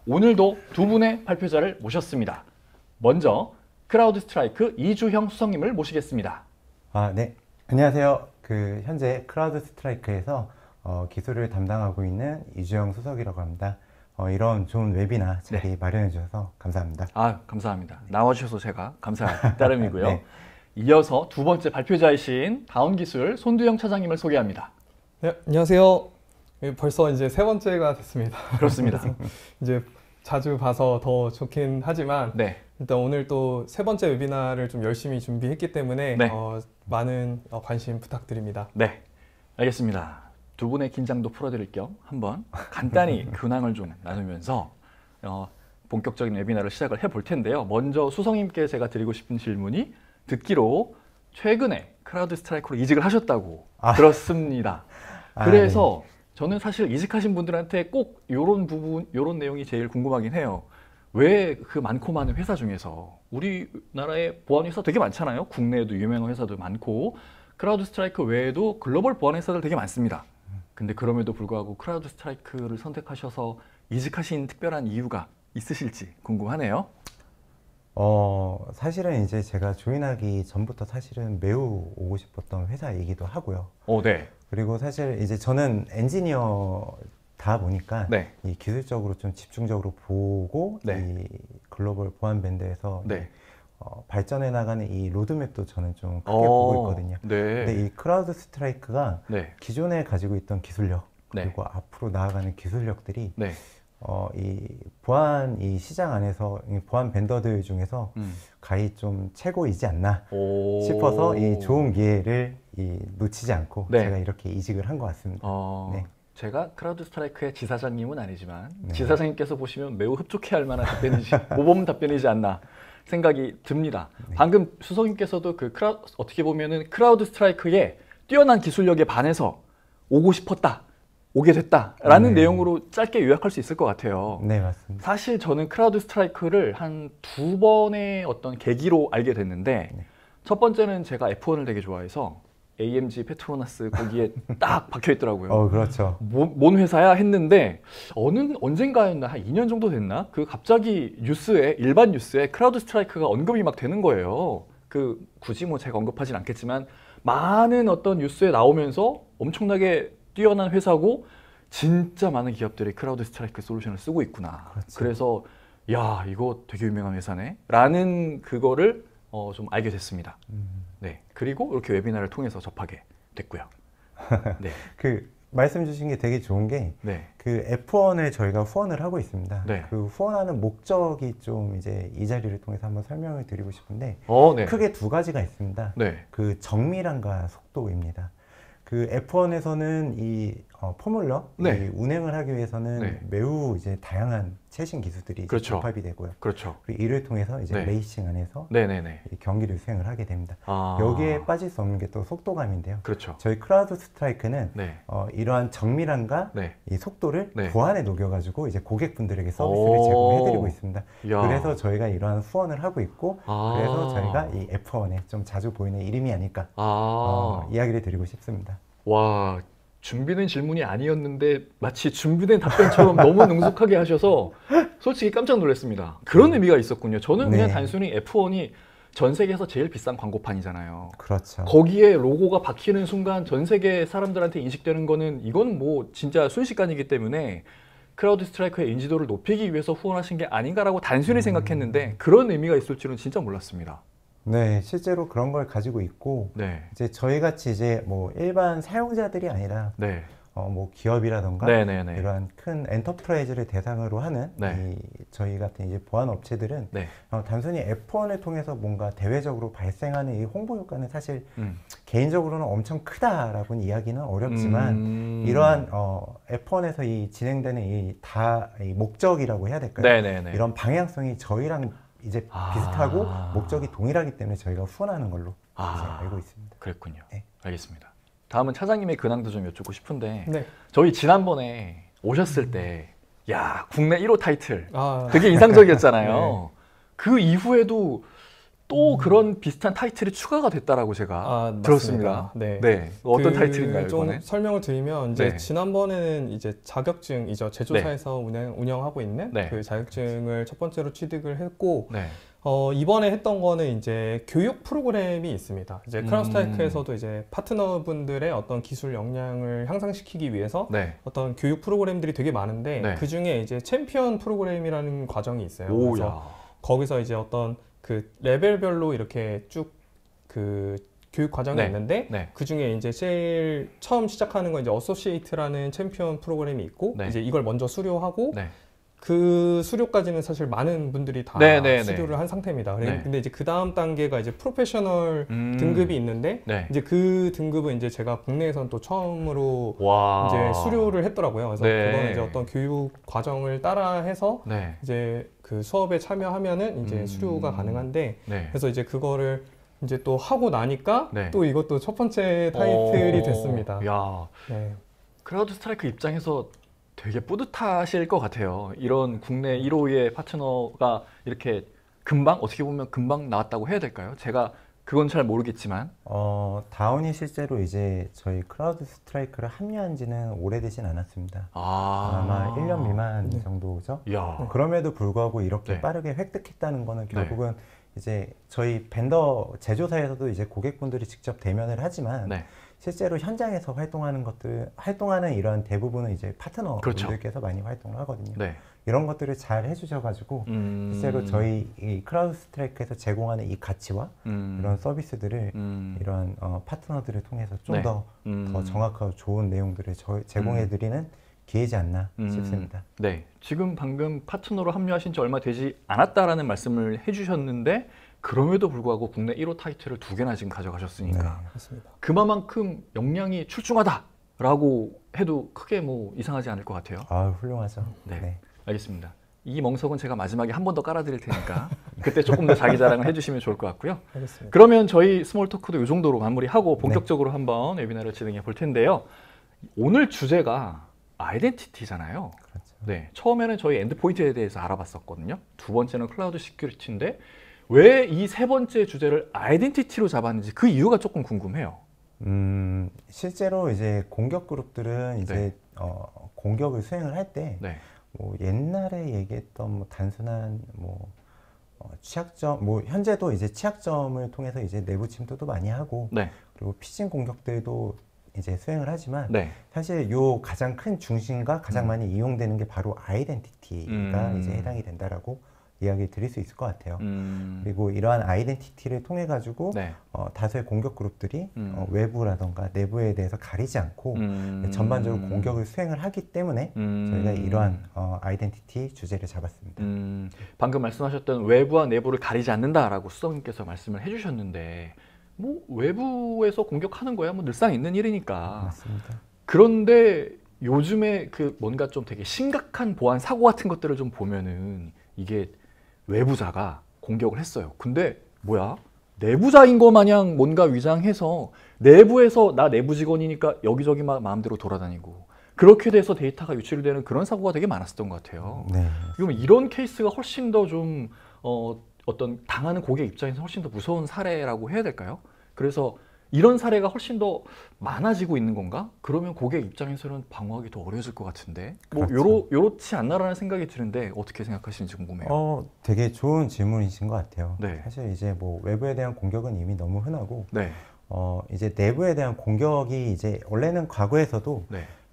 오늘도 두 분의 발표자를 모셨습니다. 먼저 크라우드 스트라이크 이주형 수석님을 모시겠습니다. 네. 안녕하세요. 현재 크라우드 스트라이크에서 기술을 담당하고 있는 이주형 수석이라고 합니다. 이런 좋은 웨비나 자리 마련해 주셔서 감사합니다. 감사합니다. 나와주셔서 제가 감사할 따름이고요. 네. 이어서 두 번째 발표자이신 다운기술 손두영 차장님을 소개합니다. 네, 안녕하세요. 벌써 이제 세 번째가 됐습니다. 그렇습니다. 이제 자주 봐서 더 좋긴 하지만 일단 오늘 또 세 번째 웨비나를 좀 열심히 준비했기 때문에 많은 관심 부탁드립니다. 네, 알겠습니다. 두 분의 긴장도 풀어드릴 겸 한번 간단히 근황을 좀 나누면서 본격적인 웨비나를 시작을 해볼 텐데요. 먼저 수석님께 제가 드리고 싶은 질문이 듣기로 최근에 크라우드 스트라이크로 이직을 하셨다고 들었습니다. 그래서 저는 사실 이직하신 분들한테 꼭 이런 부분, 이런 내용이 제일 궁금하긴 해요. 왜 그 많고 많은 회사 중에서 우리나라에 보안 회사 되게 많잖아요. 국내에도 유명한 회사도 많고 크라우드 스트라이크 외에도 글로벌 보안 회사들 되게 많습니다. 근데 그럼에도 불구하고 크라우드 스트라이크를 선택하셔서 이직하신 특별한 이유가 있으실지 궁금하네요. 사실은 이제 제가 조인하기 전부터 사실은 매우 오고 싶었던 회사이기도 하고요. 네. 그리고 사실 이제 저는 엔지니어다 보니까 이 기술적으로 좀 집중적으로 보고 이 글로벌 보안 밴드에서 발전해 나가는 이 로드맵도 저는 좀 크게 보고 있거든요. 근데 이 크라우드 스트라이크가 기존에 가지고 있던 기술력 그리고 앞으로 나아가는 기술력들이 이 보안 이 시장 안에서 이 보안 밴더들 중에서 가히 좀 최고이지 않나 싶어서 이 좋은 기회를 놓치지 않고 제가 이렇게 이직을 한 것 같습니다. 제가 크라우드 스트라이크의 지사장님은 아니지만 지사장님께서 보시면 매우 흡족해할 만한 답변이지 모범 답변이지 않나 생각이 듭니다. 방금 수석님께서도 어떻게 보면은 크라우드 스트라이크의 뛰어난 기술력에 반해서 오고 싶었다. 오게 됐다라는 내용으로 짧게 요약할 수 있을 것 같아요. 네, 맞습니다. 사실 저는 크라우드 스트라이크를 한 두 번의 어떤 계기로 알게 됐는데 첫 번째는 제가 F1을 되게 좋아해서 AMG 페트로나스 거기에 딱 박혀 있더라고요. 그렇죠. 뭔 회사야 했는데 언젠가였나 한 2년 정도 됐나? 갑자기 일반 뉴스에 크라우드 스트라이크가 언급이 막 되는 거예요. 굳이 제가 언급하진 않겠지만 많은 어떤 뉴스에 나오면서 엄청나게 뛰어난 회사고 진짜 많은 기업들이 크라우드 스트라이크 솔루션을 쓰고 있구나. 그래서 야, 이거 되게 유명한 회사네 라는 그거를 좀 알게 됐습니다. 그리고 이렇게 웨비나를 통해서 접하게 됐고요. 말씀 주신 게 되게 좋은 게 F1을 저희가 후원을 하고 있습니다. 그 후원하는 목적이 좀 이제 이 자리를 통해서 한번 설명을 드리고 싶은데 크게 두 가지가 있습니다. 정밀함과 속도입니다. F1에서는 이 포뮬러 이 운행을 하기 위해서는 매우 이제 다양한 최신 기술들이 접합이 되고요. 그리고 이를 통해서 이제 레이싱 안에서 이 경기를 수행을 하게 됩니다. 여기에 빠질 수 없는 게 또 속도감인데요. 저희 크라우드 스트라이크는 이러한 정밀함과 이 속도를 보안에 녹여가지고 이제 고객분들에게 서비스를 제공해드리고 있습니다. 그래서 저희가 이러한 후원을 하고 있고 그래서 저희가 이 F1에 좀 자주 보이는 이름이 아닐까 이야기를 드리고 싶습니다. 와, 준비된 질문이 아니었는데 마치 준비된 답변처럼 너무 능숙하게 하셔서 솔직히 깜짝 놀랐습니다. 그런 의미가 있었군요. 저는 그냥 단순히 F1이 전 세계에서 제일 비싼 광고판이잖아요. 거기에 로고가 박히는 순간 전 세계 사람들한테 인식되는 거는 이건 진짜 순식간이기 때문에 크라우드 스트라이크의 인지도를 높이기 위해서 후원하신 게 아닌가라고 단순히 생각했는데 그런 의미가 있을 줄은 진짜 몰랐습니다. 실제로 그런 걸 가지고 있고 이제 저희 같이 이제 일반 사용자들이 아니라 기업이라던가 이러한 큰 엔터프라이즈를 대상으로 하는 저희 같은 이제 보안 업체들은 단순히 F1을 통해서 뭔가 대외적으로 발생하는 이 홍보 효과는 사실 개인적으로는 엄청 크다라고는 이야기는 어렵지만 이러한 F1에서 이 진행되는 이 목적이라고 해야 될까요? 이런 방향성이 저희랑 이제 비슷하고 목적이 동일하기 때문에 저희가 후원하는 걸로 이제 알고 있습니다. 그랬군요. 알겠습니다. 다음은 차장님의 근황도 좀 여쭙고 싶은데 저희 지난번에 오셨을 때 국내 1호 타이틀 되게 인상적이었잖아요. 그 이후에도 또 그런 비슷한 타이틀이 추가가 됐다라고 제가 들었습니다. 네. 네. 어떤 타이틀인가요, 좀 이번에? 설명을 드리면 이제 지난번에는 이제 자격증이죠. 제조사에서 운영하고 있는 그 자격증을 첫 번째로 취득을 했고 이번에 했던 거는 이제 교육 프로그램이 있습니다. 이제 크라운스트라이크에서도 이제 파트너분들의 어떤 기술 역량을 향상시키기 위해서 어떤 교육 프로그램들이 되게 많은데 그 중에 이제 챔피언 프로그램이라는 과정이 있어요. 그래서 거기서 이제 어떤 그 레벨별로 이렇게 쭉 그 교육 과정이 있는데 그 중에 이제 제일 처음 시작하는 건 이제 어소시에이트라는 챔피언 프로그램이 있고 이제 이걸 먼저 수료하고 그 수료까지는 사실 많은 분들이 다 수료를 한 상태입니다. 근데 이제 그 다음 단계가 이제 프로페셔널 등급이 있는데 이제 그 등급은 이제 제가 국내에선 또 처음으로 이제 수료를 했더라고요. 그래서 그거는 이제 어떤 교육 과정을 따라해서 이제 그 수업에 참여하면은 이제 수료가 가능한데 그래서 이제 그거를 이제 또 하고 나니까 또 이것도 첫 번째 타이틀이 됐습니다. 야, 크라우드 스트라이크 입장에서 되게 뿌듯하실 것 같아요. 이런 국내 1호의 파트너가 이렇게 금방, 어떻게 보면 금방 나왔다고 해야 될까요? 제가 그건 잘 모르겠지만. 다운이 실제로 이제 저희 크라우드 스트라이크를 합류한 지는 오래되진 않았습니다. 아마 1년 미만 정도죠. 그럼에도 불구하고 이렇게 빠르게 획득했다는 거는 결국은 이제 저희 벤더 제조사에서도 이제 고객분들이 직접 대면을 하지만 실제로 현장에서 활동하는 이런 대부분은 이제 파트너분들께서 많이 활동을 하거든요. 이런 것들을 잘 해주셔가지고 실제로 저희 이 크라우드 스트라이크에서 제공하는 이 가치와 이런 서비스들을 이런 파트너들을 통해서 좀 더 정확하고 좋은 내용들을 제공해드리는 기회지 않나 싶습니다. 네, 지금 방금 파트너로 합류하신 지 얼마 되지 않았다라는 말씀을 해주셨는데 그럼에도 불구하고 국내 1호 타이틀을 2개나 지금 가져가셨으니까 맞습니다. 그만큼 역량이 출중하다라고 해도 크게 뭐 이상하지 않을 것 같아요. 훌륭하죠. 네, 알겠습니다. 이 멍석은 제가 마지막에 한 번 더 깔아드릴 테니까 그때 조금 더 자기 자랑을 해주시면 좋을 것 같고요. 알겠습니다. 그러면 저희 스몰 토크도 이 정도로 마무리하고 본격적으로 한번 웨비나를 진행해 볼 텐데요. 오늘 주제가 아이덴티티잖아요. 그렇죠. 처음에는 저희 엔드포인트에 대해서 알아봤었거든요. 두 번째는 클라우드 시큐리티인데 왜 이 세 번째 주제를 아이덴티티로 잡았는지 그 이유가 조금 궁금해요. 실제로 이제 공격 그룹들은 이제 공격을 수행을 할 때 뭐 옛날에 얘기했던 뭐 단순한 뭐 취약점, 뭐 현재도 이제 취약점을 통해서 이제 내부 침투도 많이 하고 그리고 피싱 공격들도 이제 수행을 하지만 사실 요 가장 큰 중심과 가장 많이 이용되는 게 바로 아이덴티티가 이제 해당이 된다라고 이야기 드릴 수 있을 것 같아요. 그리고 이러한 아이덴티티를 통해 가지고 다수의 공격 그룹들이 외부라던가 내부에 대해서 가리지 않고 전반적으로 공격을 수행을 하기 때문에 저희가 이러한 아이덴티티 주제를 잡았습니다. 방금 말씀하셨던 외부와 내부를 가리지 않는다라고 수석님께서 말씀을 해주셨는데 뭐 외부에서 공격하는 거야 뭐 늘상 있는 일이니까. 맞습니다. 그런데 요즘에 그 뭔가 좀 되게 심각한 보안 사고 같은 것들을 좀 보면은 이게 외부자가 공격을 했어요. 근데 뭐야? 내부자인 거 마냥 뭔가 위장해서 내부에서 나 내부 직원이니까 여기저기 막 마음대로 돌아다니고 그렇게 돼서 데이터가 유출되는 그런 사고가 되게 많았었던 것 같아요. 그러면 이런 케이스가 훨씬 더 좀 어떤 당하는 고객 입장에서 훨씬 더 무서운 사례라고 해야 될까요? 그래서 이런 사례가 훨씬 더 많아지고 있는 건가? 그러면 고객 입장에서는 방어하기 더 어려워질 것 같은데 뭐 요렇지 않나라는 생각이 드는데 어떻게 생각하시는지 궁금해요. 되게 좋은 질문이신 것 같아요. 사실 이제 뭐 외부에 대한 공격은 이미 너무 흔하고 이제 내부에 대한 공격이 이제 원래는 과거에서도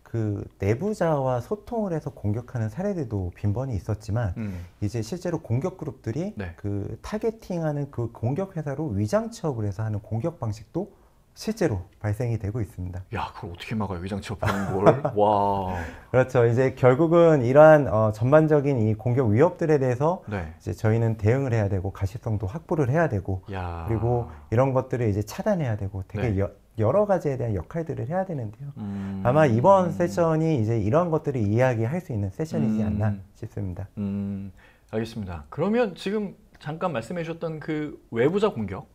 그 내부자와 소통을 해서 공격하는 사례들도 빈번히 있었지만 이제 실제로 공격 그룹들이 그 타겟팅하는 그 공격 회사로 위장 취업을 해서 하는 공격 방식도 실제로 발생이 되고 있습니다. 야, 그걸 어떻게 막아요? 위장 취업하는 걸? 와. 그렇죠. 이제 결국은 이러한 전반적인 이 공격 위협들에 대해서 이제 저희는 대응을 해야 되고 가시성도 확보를 해야 되고 그리고 이런 것들을 이제 차단해야 되고 되게 여러 가지에 대한 역할들을 해야 되는데요. 아마 이번 세션이 이제 이런 것들을 이야기할 수 있는 세션이지 않나 싶습니다. 알겠습니다. 그러면 지금 잠깐 말씀해 주셨던 그 외부자 공격,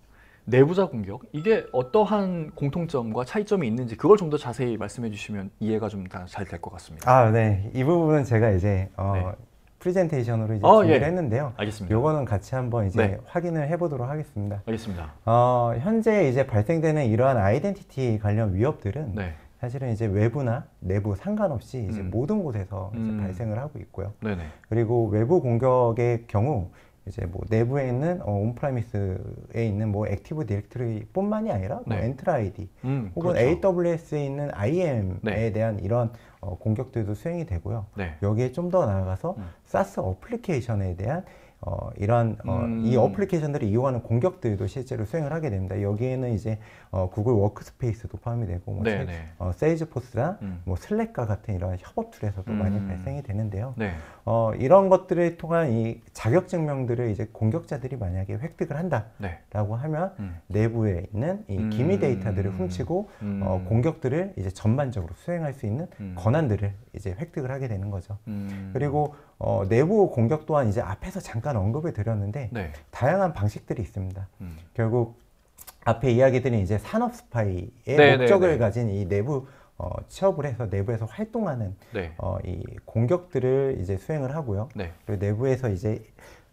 내부자 공격, 이게 어떠한 공통점과 차이점이 있는지 그걸 좀 더 자세히 말씀해 주시면 이해가 좀 다 잘 될 것 같습니다. 네. 이 부분은 제가 이제 프레젠테이션으로 이제 준비를 예. 했는데요. 알겠습니다. 요거는 같이 한번 이제 확인을 해보도록 하겠습니다. 알겠습니다. 현재 이제 발생되는 이러한 아이덴티티 관련 위협들은 사실은 이제 외부나 내부 상관없이 이제 모든 곳에서 이제 발생을 하고 있고요. 네네. 그리고 외부 공격의 경우 이제 뭐 내부에 있는 온프라미스에 있는 뭐 액티브 디렉터리뿐만이 아니라 뭐 엔트라 아이디 혹은 그렇죠. AWS에 있는 IAM에 대한 이런 공격들도 수행이 되고요. 여기에 좀 더 나아가서 SaaS 어플리케이션에 대한 이런 이 어플리케이션들을 이용하는 공격들도 실제로 수행을 하게 됩니다. 여기에는 이제 구글 워크스페이스도 포함이 되고 뭐 세일즈포스나 뭐 슬랙과 같은 이런 협업 툴에서도 많이 발생이 되는데요. 이런 것들을 통한 이 자격 증명들을 이제 공격자들이 만약에 획득을 한다라고 하면 내부에 있는 이 기미 데이터들을 훔치고 공격들을 이제 전반적으로 수행할 수 있는 권한들을 이제 획득을 하게 되는 거죠. 그리고 내부 공격 또한 이제 앞에서 잠깐 언급을 드렸는데 다양한 방식들이 있습니다. 결국 앞에 이야기드린 이제 산업 스파이의 목적을 가진 이 내부 취업을 해서 내부에서 활동하는 이 공격들을 이제 수행을 하고요. 그리고 내부에서 이제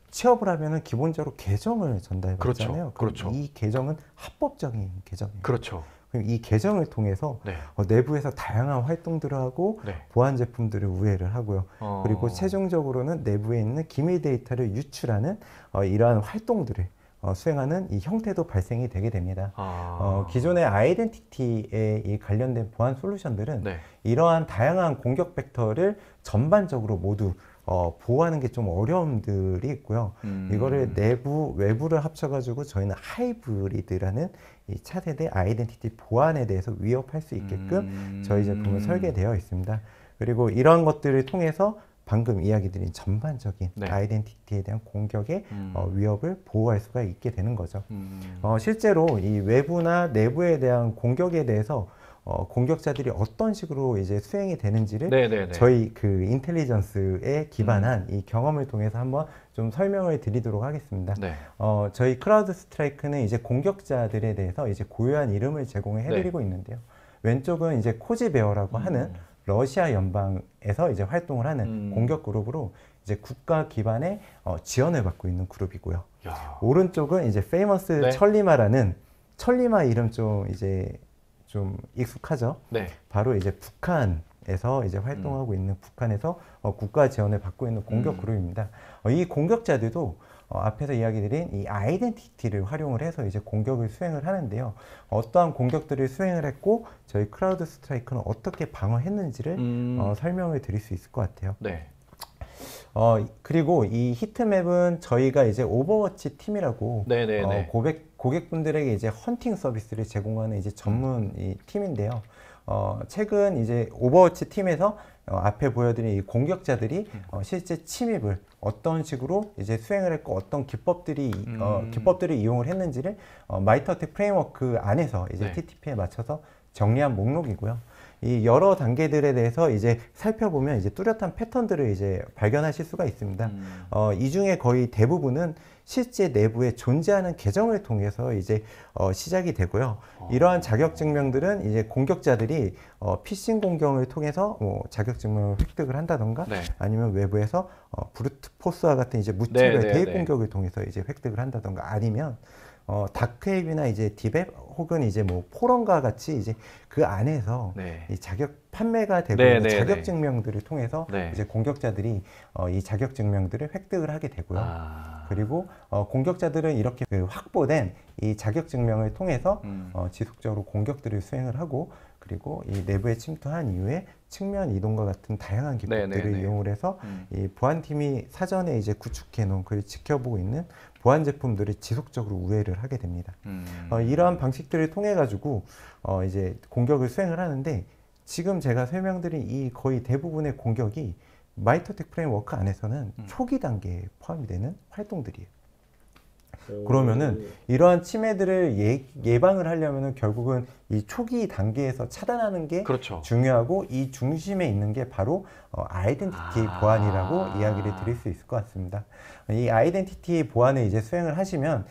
취업을 하면은 기본적으로 계정을 전달받잖아요. 그렇죠. 이 계정은 합법적인 계정이에요. 그렇죠. 그럼 이 계정을 통해서 내부에서 다양한 활동들을 하고 보안 제품들을 우회를 하고요. 그리고 최종적으로는 내부에 있는 기밀 데이터를 유출하는 이러한 활동들을 수행하는 이 형태도 발생이 되게 됩니다. 기존의 아이덴티티에 이 관련된 보안 솔루션들은 이러한 다양한 공격 벡터를 전반적으로 모두 보호하는 게 좀 어려움들이 있고요. 이거를 내부, 외부를 합쳐가지고 저희는 하이브리드라는 이 차세대 아이덴티티 보안에 대해서 위협할 수 있게끔 저희 제품은 설계되어 있습니다. 그리고 이런 것들을 통해서 방금 이야기 드린 전반적인 아이덴티티에 대한 공격의 위협을 보호할 수가 있게 되는 거죠. 실제로 이 외부나 내부에 대한 공격에 대해서 공격자들이 어떤 식으로 이제 수행이 되는지를 저희 그 인텔리전스에 기반한 이 경험을 통해서 한번 좀 설명을 드리도록 하겠습니다. 저희 크라우드 스트라이크는 이제 공격자들에 대해서 이제 고유한 이름을 제공해 드리고 있는데요. 왼쪽은 이제 코지베어라고 하는 러시아 연방에서 이제 활동을 하는 공격 그룹으로 이제 국가 기반의 지원을 받고 있는 그룹이고요. 오른쪽은 이제 페이머스 천리마라는 천리마 이름 좀 이제 좀 익숙하죠. 바로 이제 북한에서 이제 활동하고 있는 북한에서 국가 지원을 받고 있는 공격 그룹입니다. 이 공격자들도 앞에서 이야기드린 이 아이덴티티를 활용을 해서 이제 공격을 수행을 하는데요. 어떠한 공격들을 수행을 했고 저희 크라우드 스트라이크는 어떻게 방어했는지를 설명을 드릴 수 있을 것 같아요. 그리고 이 히트맵은 저희가 이제 오버워치 팀이라고 고객분들에게 이제 헌팅 서비스를 제공하는 이제 전문 이 팀인데요. 최근 이제 오버워치 팀에서 앞에 보여드린 이 공격자들이 실제 침입을 어떤 식으로 이제 수행을 했고 어떤 기법들을 이용을 했는지를 마이터텍 프레임워크 안에서 이제 TTP에 맞춰서 정리한 목록이고요. 이 여러 단계들에 대해서 이제 살펴보면 이제 뚜렷한 패턴들을 이제 발견하실 수가 있습니다. 이 중에 거의 대부분은 실제 내부에 존재하는 계정을 통해서 이제 시작이 되고요. 이러한 자격 증명들은 이제 공격자들이 피싱 공격을 통해서 자격 증명을 획득을 한다던가 아니면 외부에서 브루트 포스와 같은 이제 무차별 대입 공격을 통해서 이제 획득을 한다던가 아니면 다크웹이나 이제 딥웹 혹은 이제 뭐 포럼과 같이 이제 그 안에서 이 자격 판매가 되고 있는 자격 증명들을 통해서 이제 공격자들이 이 자격 증명들을 획득을 하게 되고요. 그리고 공격자들은 이렇게 그 확보된 이 자격 증명을 통해서 지속적으로 공격들을 수행을 하고 그리고 이 내부에 침투한 이후에 측면 이동과 같은 다양한 기법들을 이용을 해서 이 보안팀이 사전에 이제 구축해 놓은 그걸 지켜보고 있는 보안 제품들을 지속적으로 우회를 하게 됩니다. 이러한 방식들을 통해 가지고 이제 공격을 수행을 하는데 지금 제가 설명드린 이 거의 대부분의 공격이 마이터텍 프레임워크 안에서는 초기 단계에 포함이 되는 활동들이에요. 그러면은 이러한 침해들을 예방을 하려면은 결국은 이 초기 단계에서 차단하는 게 중요하고 이 중심에 있는 게 바로 아이덴티티 보안이라고 이야기를 드릴 수 있을 것 같습니다. 이 아이덴티티 보안을 이제 수행을 하시면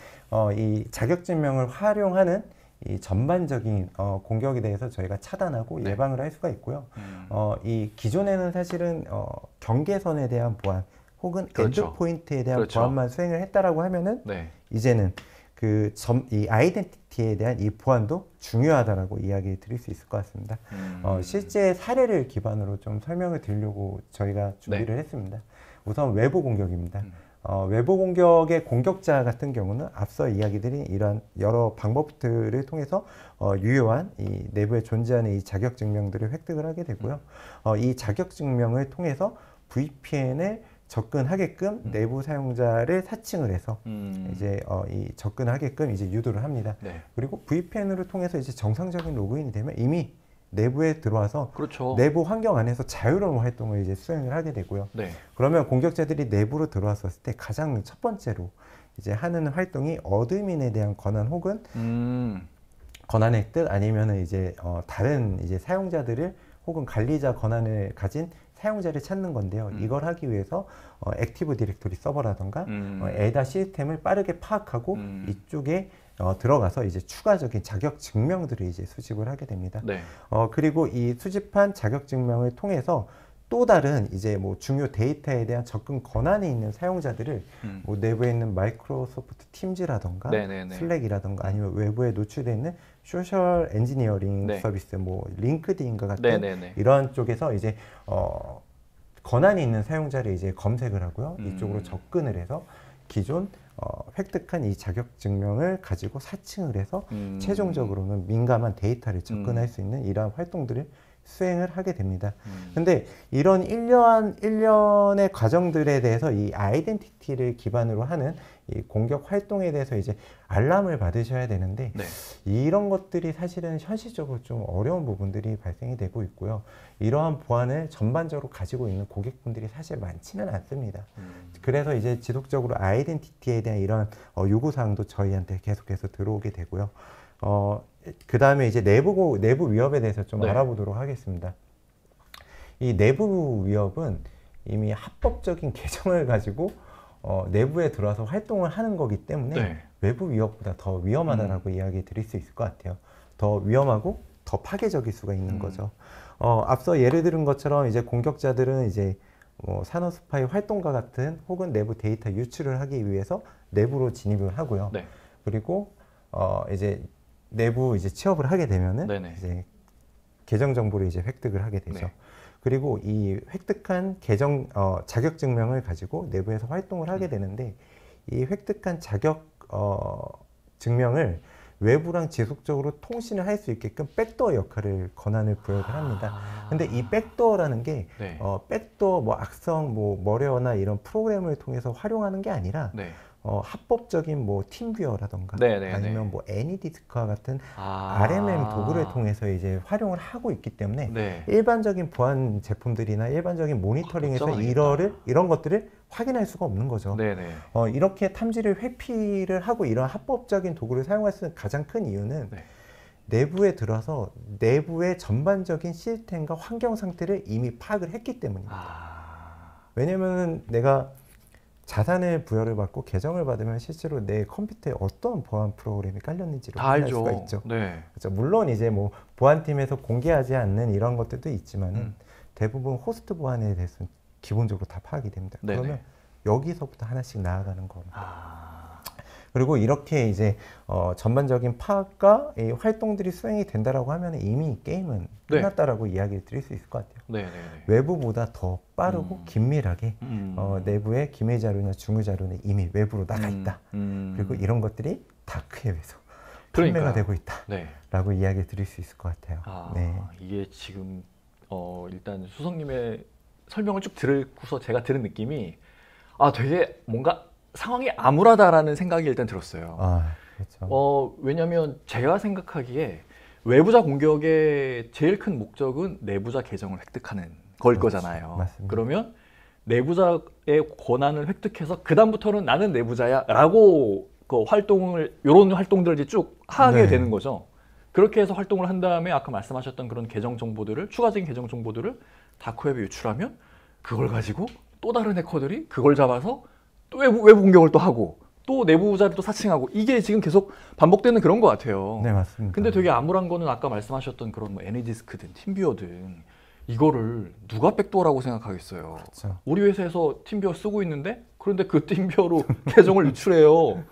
이 자격증명을 활용하는 이 전반적인 공격에 대해서 저희가 차단하고 예방을 할 수가 있고요. 이 기존에는 사실은 경계선에 대한 보안 혹은 그렇죠. 엔드포인트에 대한 그렇죠. 보안만 수행을 했다라고 하면은 네. 이제는 이 아이덴티티에 대한 이 보안도 중요하다라고 이야기 드릴 수 있을 것 같습니다. 실제 사례를 기반으로 좀 설명을 드리려고 저희가 준비를 했습니다. 우선 외부 공격입니다. 외부 공격의 공격자 같은 경우는 앞서 이야기 드린 이러한 여러 방법들을 통해서 유효한 이 내부에 존재하는 이 자격 증명들을 획득을 하게 되고요. 이 자격 증명을 통해서 VPN을 접근하게끔 내부 사용자를 사칭을 해서 이제 이 접근하게끔 이제 유도를 합니다. 네. 그리고 VPN을 통해서 이제 정상적인 로그인이 되면 이미 내부에 들어와서 그렇죠. 내부 환경 안에서 자유로운 활동을 이제 수행을 하게 되고요. 네. 그러면 공격자들이 내부로 들어왔을 때 가장 첫 번째로 이제 하는 활동이 어드민에 대한 권한 혹은 권한 획득 아니면은 이제 다른 이제 사용자들을 혹은 관리자 권한을 가진 사용자를 찾는 건데요. 이걸 하기 위해서 액티브 디렉토리 서버라던가 에다 시스템을 빠르게 파악하고 이쪽에 들어가서 이제 추가적인 자격 증명들을 이제 수집을 하게 됩니다. 네. 그리고 이 수집한 자격 증명을 통해서 또 다른 이제 뭐 중요 데이터에 대한 접근 권한이 있는 사용자들을 뭐 내부에 있는 마이크로소프트 팀즈라던가 슬랙이라던가 아니면 외부에 노출되어 있는 소셜 엔지니어링 네. 서비스 뭐 링크드인과 같은 이러한 쪽에서 이제 권한이 있는 사용자를 이제 검색을 하고요. 이쪽으로 접근을 해서 기존 획득한 이 자격 증명을 가지고 사칭을 해서 최종적으로는 민감한 데이터를 접근할 수 있는 이러한 활동들을 수행을 하게 됩니다. 근데 이런 일련의 과정들에 대해서 이 아이덴티티를 기반으로 하는 이 공격 활동에 대해서 이제 알람을 받으셔야 되는데 네. 이런 것들이 사실은 현실적으로 좀 어려운 부분들이 발생이 되고 있고요. 이러한 보안을 전반적으로 가지고 있는 고객분들이 사실 많지는 않습니다. 그래서 이제 지속적으로 아이덴티티에 대한 이런 요구사항도 저희한테 계속해서 들어오게 되고요. 그 다음에 이제 내부 위협에 대해서 좀 알아보도록 하겠습니다. 이 내부 위협은 이미 합법적인 계정을 가지고 내부에 들어와서 활동을 하는 거기 때문에 외부 위협보다 더 위험하다라고 이야기 드릴 수 있을 것 같아요. 더 위험하고 더 파괴적일 수가 있는 거죠. 앞서 예를 들은 것처럼 이제 공격자들은 이제 산업 스파이 활동과 같은 혹은 내부 데이터 유출을 하기 위해서 내부로 진입을 하고요. 그리고 이제 내부 이제 취업을 하게 되면은 이제 계정 정보를 이제 획득을 하게 되죠. 그리고 이 획득한 자격 증명을 가지고 내부에서 활동을 하게 되는데 이 획득한 자격 증명을 외부랑 지속적으로 통신을 할 수 있게끔 백도어 역할을 권한을 부여를 합니다. 근데 이 백도어라는 게 백도어 뭐 악성 뭐 머레어나 이런 프로그램을 통해서 활용하는 게 아니라 합법적인 뭐 팀뷰어라던가 아니면 뭐 애니디스크와 같은 RMM 도구를 통해서 이제 활용을 하고 있기 때문에 일반적인 보안 제품들이나 일반적인 모니터링에서 이런 것들을 확인할 수가 없는 거죠. 이렇게 탐지를 회피를 하고 이런 합법적인 도구를 사용할 수 있는 가장 큰 이유는 내부에 들어서 내부의 전반적인 시스템과 환경 상태를 이미 파악을 했기 때문입니다. 왜냐면은 내가 자산의 부여를 받고 계정을 받으면 실제로 내 컴퓨터에 어떤 보안 프로그램이 깔렸는지를 확인할 수가 있죠. 그렇죠. 물론 이제 뭐 보안팀에서 공개하지 않는 이런 것들도 있지만은 대부분 호스트 보안에 대해서는 기본적으로 다 파악이 됩니다. 그러면 여기서부터 하나씩 나아가는 겁니다. 그리고 이렇게 이제 전반적인 파악과 이 활동들이 수행이 된다라고 하면 이미 게임은 끝났다라고 이야기를 드릴 수 있을 것 같아요. 외부보다 더 빠르고 긴밀하게 내부의 기밀 자료나 중요 자료는 이미 외부로 나가 있다. 그리고 이런 것들이 다크웹에서 판매가 되고 있다라고 이야기를 드릴 수 있을 것 같아요. 이게 지금 일단 수성님의 설명을 쭉 들고서 제가 들은 느낌이 되게 뭔가 상황이 암울하다라는 생각이 일단 들었어요. 그렇죠. 왜냐하면 제가 생각하기에 외부자 공격의 제일 큰 목적은 내부자 계정을 획득하는 걸 거잖아요. 맞습니다. 그러면 내부자의 권한을 획득해서 그 다음부터는 나는 내부자야 라고 이런 활동들을 이제 쭉 하게 되는 거죠. 그렇게 해서 활동을 한 다음에 아까 말씀하셨던 그런 계정 정보들을 추가적인 계정 정보들을 다크웹에 유출하면 그걸 가지고 또 다른 해커들이 그걸 잡아서 또 외부 공격을 또 하고 또 내부자를 또 사칭하고 이게 지금 계속 반복되는 그런 것 같아요. 네, 맞습니다. 근데 되게 암울한 거는 아까 말씀하셨던 그런 뭐 애니디스크든 팀뷰어든 이거를 누가 백도어라고 생각하겠어요. 그렇죠. 우리 회사에서 팀비어 쓰고 있는데 그런데 그 팀비어로 계정을 유출해요.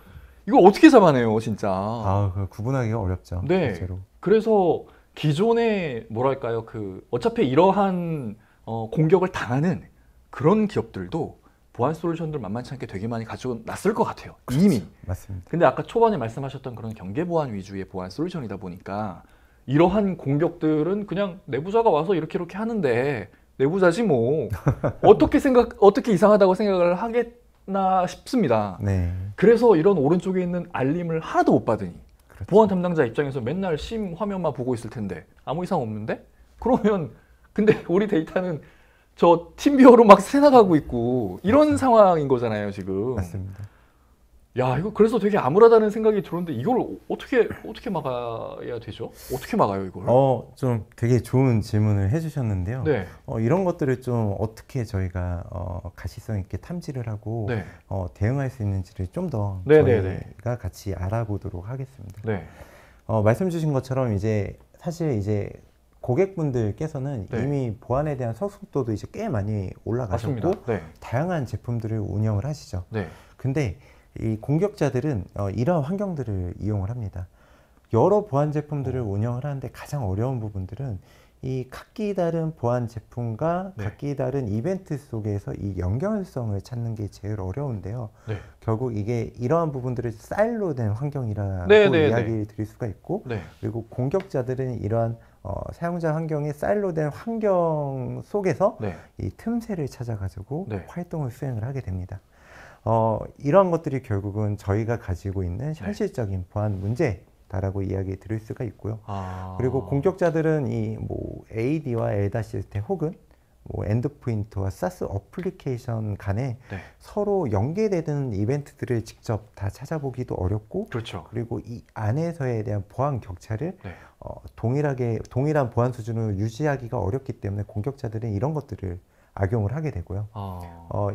이걸 어떻게 잡아내요, 진짜. 그걸 구분하기가 어렵죠. 네. 실제로. 그래서 기존에 뭐랄까요, 어차피 이러한 공격을 당하는 그런 기업들도 보안 솔루션들 만만치 않게 되게 많이 가지고 놨을 것 같아요. 그렇죠. 이미. 맞습니다. 근데 아까 초반에 말씀하셨던 그런 경계 보안 위주의 보안 솔루션이다 보니까 이러한 공격들은 그냥 내부자가 와서 이렇게 하는데 내부자지 뭐 어떻게 이상하다고 생각을 하겠나 싶습니다. 네. 그래서 이런 오른쪽에 있는 알림을 하나도 못 받으니 그렇죠. 보안 담당자 입장에서 맨날 심 화면만 보고 있을 텐데 아무 이상 없는데? 그러면 근데 우리 데이터는 저 팀비어로 막 새나가고 있고 이런 상황인 거잖아요, 지금. 맞습니다. 야, 이거 그래서 되게 암울하다는 생각이 들었는데 이걸 어떻게 막아야 되죠? 어떻게 막아요, 이걸? 좀 되게 좋은 질문을 해주셨는데요. 네. 이런 것들을 좀 어떻게 저희가 가시성 있게 탐지를 하고 네. 대응할 수 있는지를 좀 더 네네네. 저희가 같이 알아보도록 하겠습니다. 네. 말씀 주신 것처럼 사실 이제 고객분들께서는 네. 이미 보안에 대한 성숙도도 이제 꽤 많이 올라가셨고 네. 다양한 제품들을 운영을 하시죠. 네. 근데 이 공격자들은 이러한 환경들을 이용을 합니다. 여러 보안 제품들을 운영을 하는데 가장 어려운 부분들은 이 각기 다른 보안 제품과 네. 각기 다른 이벤트 속에서 이 연결성을 찾는 게 제일 어려운데요. 네. 결국 이게 이러한 부분들을 사일로 된 환경이라고 네. 이야기를 드릴 수가 있고 네. 그리고 공격자들은 이러한 사용자 환경의 사일로 된 환경 속에서 네. 이 틈새를 찾아가지고 네. 활동을 수행을 하게 됩니다. 이러한 것들이 결국은 저희가 가지고 있는 현실적인 보안 문제다라고 이야기 드릴 수가 있고요. 그리고 공격자들은 AD와 LDAR 시스템 혹은 엔드포인트와 사스 어플리케이션 간에 서로 연계되는 이벤트들을 직접 다 찾아보기도 어렵고, 그렇죠. 그리고 이 안에서에 대한 보안 격차를 동일한 보안 수준을 유지하기가 어렵기 때문에 공격자들은 이런 것들을 악용을 하게 되고요.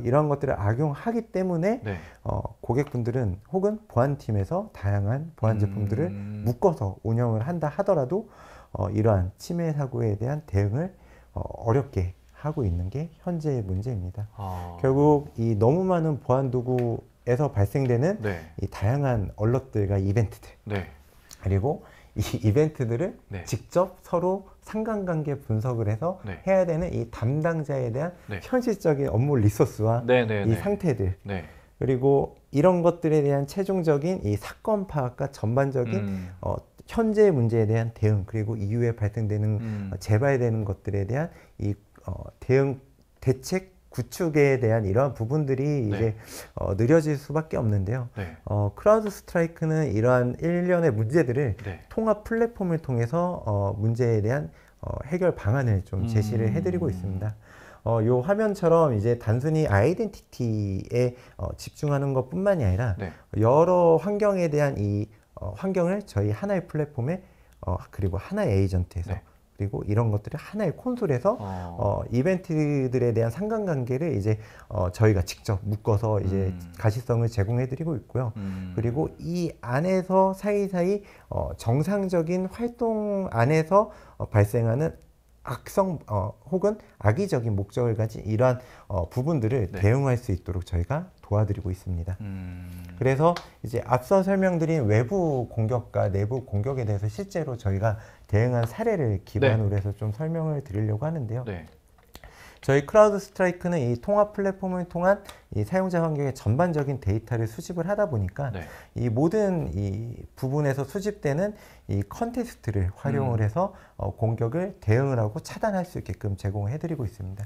이런 것들을 악용하기 때문에 고객분들은 혹은 보안팀에서 다양한 보안 제품들을 묶어서 운영을 한다 하더라도 이러한 침해 사고에 대한 대응을 어렵게 하고 있는 게 현재의 문제입니다. 결국 이 너무 많은 보안 도구에서 발생되는 이 다양한 얼럿들과 이벤트들 그리고 이 이벤트들을 직접 서로 상관관계 분석을 해서 해야 되는 이 담당자에 대한 현실적인 업무 리소스와 이 상태들 그리고 이런 것들에 대한 최종적인 이 사건 파악과 전반적인 현재 문제에 대한 대응 그리고 이후에 발생되는 재발되는 것들에 대한 이 대응 대책 구축에 대한 이러한 부분들이 이제 느려질 수밖에 없는데요. 크라우드 스트라이크는 이러한 일련의 문제들을 통합 플랫폼을 통해서 문제에 대한 해결 방안을 좀 제시를 해드리고 있습니다. 요 화면처럼 이제 단순히 아이덴티티에 집중하는 것뿐만이 아니라 여러 환경에 대한 이 환경을 저희 하나의 플랫폼에 그리고 하나의 에이전트에서 그리고 이런 것들을 하나의 콘솔에서 이벤트들에 대한 상관관계를 이제 저희가 직접 묶어서 이제 가시성을 제공해드리고 있고요. 그리고 이 안에서 사이사이 정상적인 활동 안에서 발생하는 악성 혹은 악의적인 목적을 가진 이러한 부분들을 대응할 수 있도록 저희가 도와드리고 있습니다. 그래서 이제 앞서 설명드린 외부 공격과 내부 공격에 대해서 실제로 저희가 대응한 사례를 기반으로 해서 좀 설명을 드리려고 하는데요. 저희 크라우드 스트라이크는 이 통합 플랫폼을 통한 이 사용자 환경의 전반적인 데이터를 수집을 하다 보니까 이 모든 이 부분에서 수집되는 이 컨텍스트를 활용을 해서 공격을 대응을 하고 차단할 수 있게끔 제공해드리고 있습니다.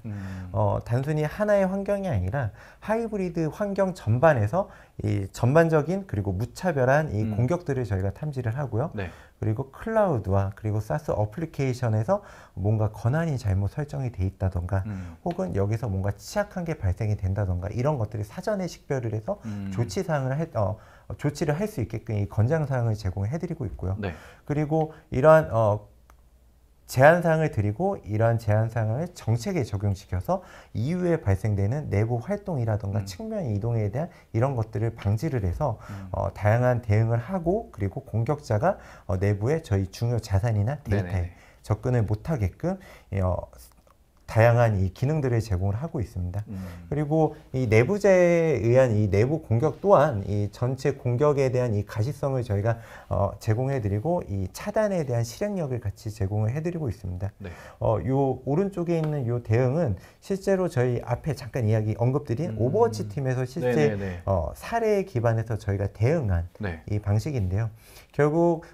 단순히 하나의 환경이 아니라 하이브리드 환경 전반에서 이 전반적인 그리고 무차별한 이 공격들을 저희가 탐지를 하고요. 그리고 클라우드와 그리고 사스 어플리케이션에서 뭔가 권한이 잘못 설정이 돼 있다던가 혹은 여기서 뭔가 취약한 게 발생이 된다던가 이런 것들이 사전에 식별을 해서 조치를 할 수 있게끔 이 권장사항을 제공해드리고 있고요. 그리고 이러한 제한사항을 드리고 이러한 제한사항을 정책에 적용시켜서 이후에 발생되는 내부 활동이라던가 측면 이동에 대한 이런 것들을 방지를 해서 다양한 대응을 하고 그리고 공격자가 내부에 저희 중요 자산이나 데이터에 접근을 못하게끔 다양한 이 기능들을 제공을 하고 있습니다. 그리고 이 내부자에 의한 이 내부 공격 또한 이 전체 공격에 대한 이 가시성을 저희가 제공해드리고 이 차단에 대한 실행력을 같이 제공을 해드리고 있습니다. 네. 요 오른쪽에 있는 요 대응은 실제로 저희 앞에 잠깐 언급드린 오버워치 팀에서 실제 사례에 기반해서 저희가 대응한 네. 이 방식인데요. 결국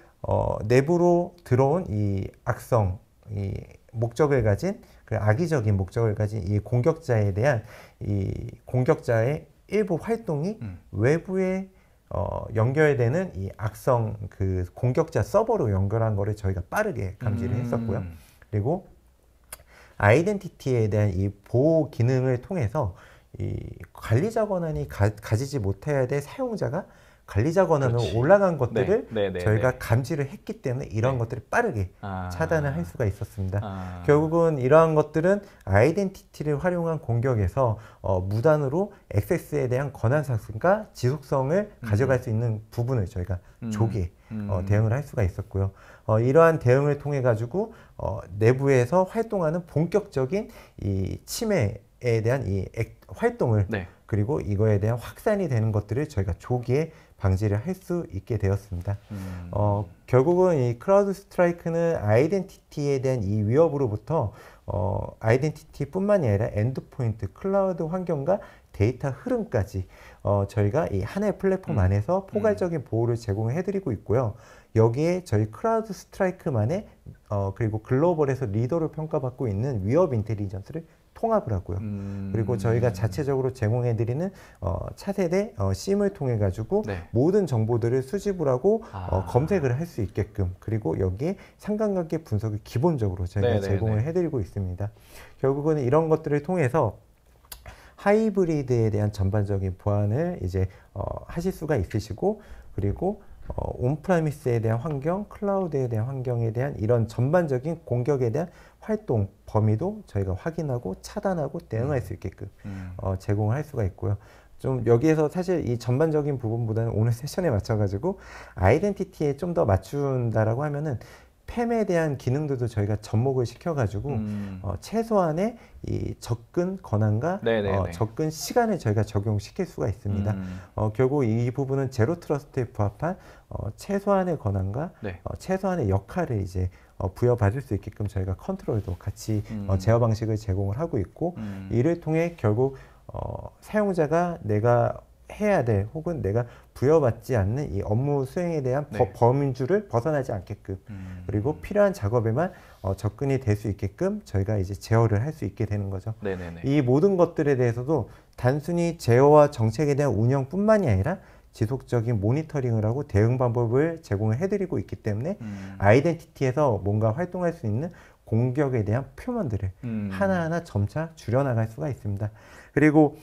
내부로 들어온 이 악성, 이 목적을 가진 그 악의적인 목적을 가진 이 공격자에 대한 이 공격자의 일부 활동이 외부에 연결되는 이 악성 그 공격자 서버로 연결한 거를 저희가 빠르게 감지를 했었고요. 그리고 아이덴티티에 대한 이 보호 기능을 통해서 이 관리자 권한이 가지지 못해야 될 사용자가 관리자 권한으로 올라간 것들을 저희가 감지를 했기 때문에 이러한 것들을 빠르게 차단을 할 수가 있었습니다. 결국은 이러한 것들은 아이덴티티를 활용한 공격에서 무단으로 액세스에 대한 권한 상승과 지속성을 가져갈 수 있는 부분을 저희가 조기에 대응을 할 수가 있었고요. 이러한 대응을 통해 가지고 내부에서 활동하는 본격적인 이 침해에 대한 이 활동을 그리고 이거에 대한 확산이 되는 것들을 저희가 조기에 방지를 할 수 있게 되었습니다. 결국은 이 크라우드 스트라이크는 아이덴티티에 대한 이 위협으로부터 아이덴티티뿐만이 아니라 엔드포인트, 클라우드 환경과 데이터 흐름까지 저희가 이 하나의 플랫폼 안에서 포괄적인 보호를 제공해드리고 있고요. 여기에 저희 크라우드 스트라이크만의 그리고 글로벌에서 리더로 평가받고 있는 위협 인텔리전스를 통합을 하고요. 그리고 저희가 자체적으로 제공해드리는 차세대 SIM을 통해 가지고 모든 정보들을 수집을 하고 검색을 할 수 있게끔 그리고 여기에 상관관계 분석을 기본적으로 저희가 제공을 해드리고 있습니다. 결국은 이런 것들을 통해서 하이브리드에 대한 전반적인 보안을 이제 하실 수가 있으시고 그리고 온프라미스에 대한 환경, 클라우드에 대한 환경에 대한 이런 전반적인 공격에 대한 활동 범위도 저희가 확인하고 차단하고 대응할 수 있게끔 제공할 수가 있고요. 좀 여기에서 사실 이 전반적인 부분보다는 오늘 세션에 맞춰가지고 아이덴티티에 좀 더 맞춘다라고 하면은 팸에 대한 기능들도 저희가 접목을 시켜가지고 최소한의 이 접근 권한과 접근 시간을 저희가 적용시킬 수가 있습니다. 결국 이 부분은 제로 트러스트에 부합한 최소한의 권한과 최소한의 역할을 이제 부여받을 수 있게끔 저희가 컨트롤도 같이 제어 방식을 제공을 하고 있고 이를 통해 결국 사용자가 내가 해야 될 혹은 내가 부여받지 않는 이 업무 수행에 대한 범주를 벗어나지 않게끔 그리고 필요한 작업에만 접근이 될 수 있게끔 저희가 이제 제어를 할 수 있게 되는 거죠. 이 모든 것들에 대해서도 단순히 제어와 정책에 대한 운영뿐만이 아니라 지속적인 모니터링을 하고 대응 방법을 제공을 해드리고 있기 때문에 아이덴티티에서 뭔가 활동할 수 있는 공격에 대한 표면들을 하나하나 점차 줄여나갈 수가 있습니다. 그리고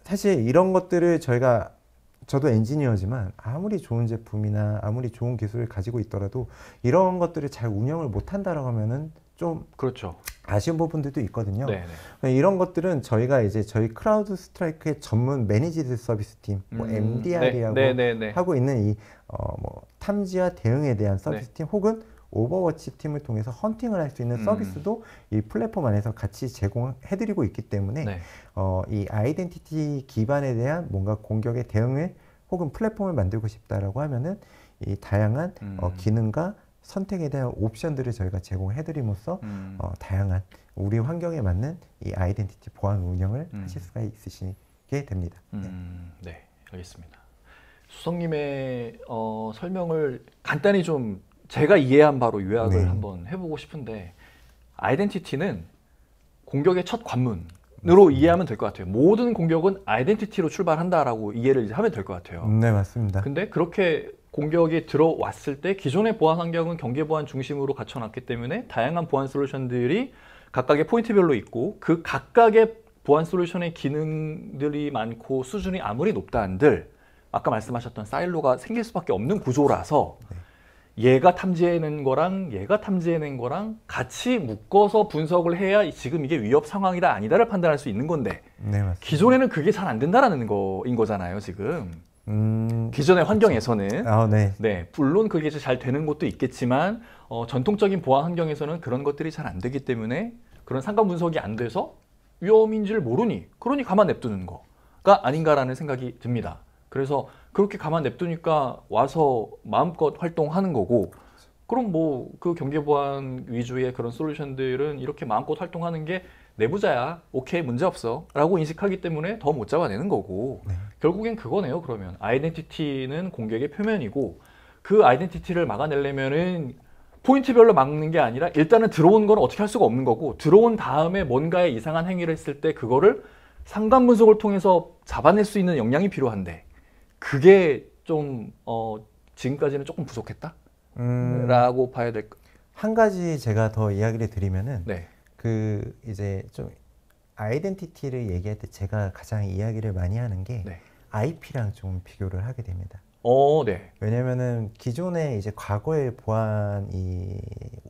사실 이런 것들을 저도 엔지니어지만 아무리 좋은 제품이나 아무리 좋은 기술을 가지고 있더라도 이런 것들을 잘 운영을 못한다라고 하면은 좀 그렇죠. 아쉬운 부분들도 있거든요. 이런 것들은 저희가 이제 저희 크라우드 스트라이크의 전문 매니지드 서비스 팀, 뭐 MDR이라고 하고 있는 이 뭐 탐지와 대응에 대한 서비스 팀 혹은 오버워치 팀을 통해서 헌팅을 할 수 있는 서비스도 이 플랫폼 안에서 같이 제공해드리고 있기 때문에 이 아이덴티티 기반에 대한 뭔가 공격의 대응을 혹은 플랫폼을 만들고 싶다라고 하면은 이 다양한 기능과 선택에 대한 옵션들을 저희가 제공해드림으로써 다양한 우리 환경에 맞는 이 아이덴티티 보안 운영을 하실 수가 있으시게 됩니다. 네, 알겠습니다. 수성님의 설명을 간단히 좀 제가 이해한 바로 요약을 한번 해보고 싶은데 아이덴티티는 공격의 첫 관문으로 이해하면 될 것 같아요. 모든 공격은 아이덴티티로 출발한다라고 이해를 하면 될 것 같아요. 네, 맞습니다. 근데 그렇게 공격이 들어왔을 때 기존의 보안 환경은 경계 보안 중심으로 갖춰놨기 때문에 다양한 보안 솔루션들이 각각의 포인트별로 있고 그 각각의 보안 솔루션의 기능들이 많고 수준이 아무리 높다 한들 아까 말씀하셨던 사일로가 생길 수밖에 없는 구조라서 얘가 탐지해낸 거랑 얘가 탐지해낸 거랑 같이 묶어서 분석을 해야 지금 이게 위협 상황이다 아니다를 판단할 수 있는 건데 기존에는 그게 잘 안 된다라는 거인 거잖아요 지금. 기존의 환경에서는 물론 그게 잘 되는 것도 있겠지만 전통적인 보안 환경에서는 그런 것들이 잘 안 되기 때문에 그런 상관 분석이 안 돼서 위험인지를 모르니 그러니 가만 냅두는 거가 아닌가라는 생각이 듭니다. 그래서 그렇게 가만 냅두니까 와서 마음껏 활동하는 거고 그럼 뭐 그 경계보안 위주의 그런 솔루션들은 이렇게 마음껏 활동하는 게 내부자야 오케이 문제 없어 라고 인식하기 때문에 더 못 잡아내는 거고 결국엔 그거네요. 그러면 아이덴티티는 공격의 표면이고 그 아이덴티티를 막아내려면은 포인트별로 막는 게 아니라 일단은 들어온 건 어떻게 할 수가 없는 거고 들어온 다음에 뭔가의 이상한 행위를 했을 때 그거를 상관 분석을 통해서 잡아낼 수 있는 역량이 필요한데 그게 좀 지금까지는 조금 부족했다? 라고 봐야 될까? 한 가지 제가 더 이야기를 드리면은 그 이제 좀 아이덴티티를 얘기할 때 제가 가장 이야기를 많이 하는 게 IP랑 좀 비교를 하게 됩니다. 왜냐면은 기존에 이제 과거의 보안 이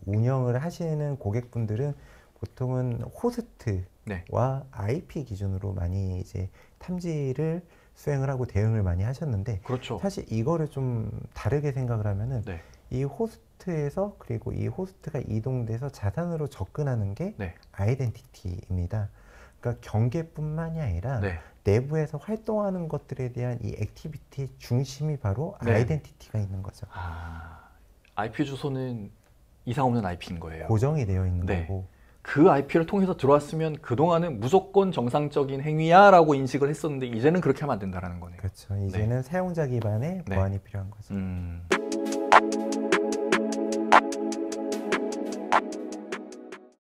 운영을 하시는 고객분들은 보통은 호스트와 IP 기준으로 많이 이제 탐지를 수행을 하고 대응을 많이 하셨는데 그렇죠. 사실 이거를 좀 다르게 생각을 하면은 이 호스트에서 그리고 이 호스트가 이동돼서 자산으로 접근하는 게 아이덴티티입니다. 그러니까 경계뿐만이 아니라 내부에서 활동하는 것들에 대한 이 액티비티의 중심이 바로 아이덴티티가 있는 거죠. IP 주소는 이상 없는 IP인 거예요. 고정이 되어 있는 거고. 그 IP를 통해서 들어왔으면 그동안은 무조건 정상적인 행위야 라고 인식을 했었는데 이제는 그렇게 하면 안 된다는 거네요. 그렇죠. 이제는 사용자 기반의 보안이 필요한 거죠.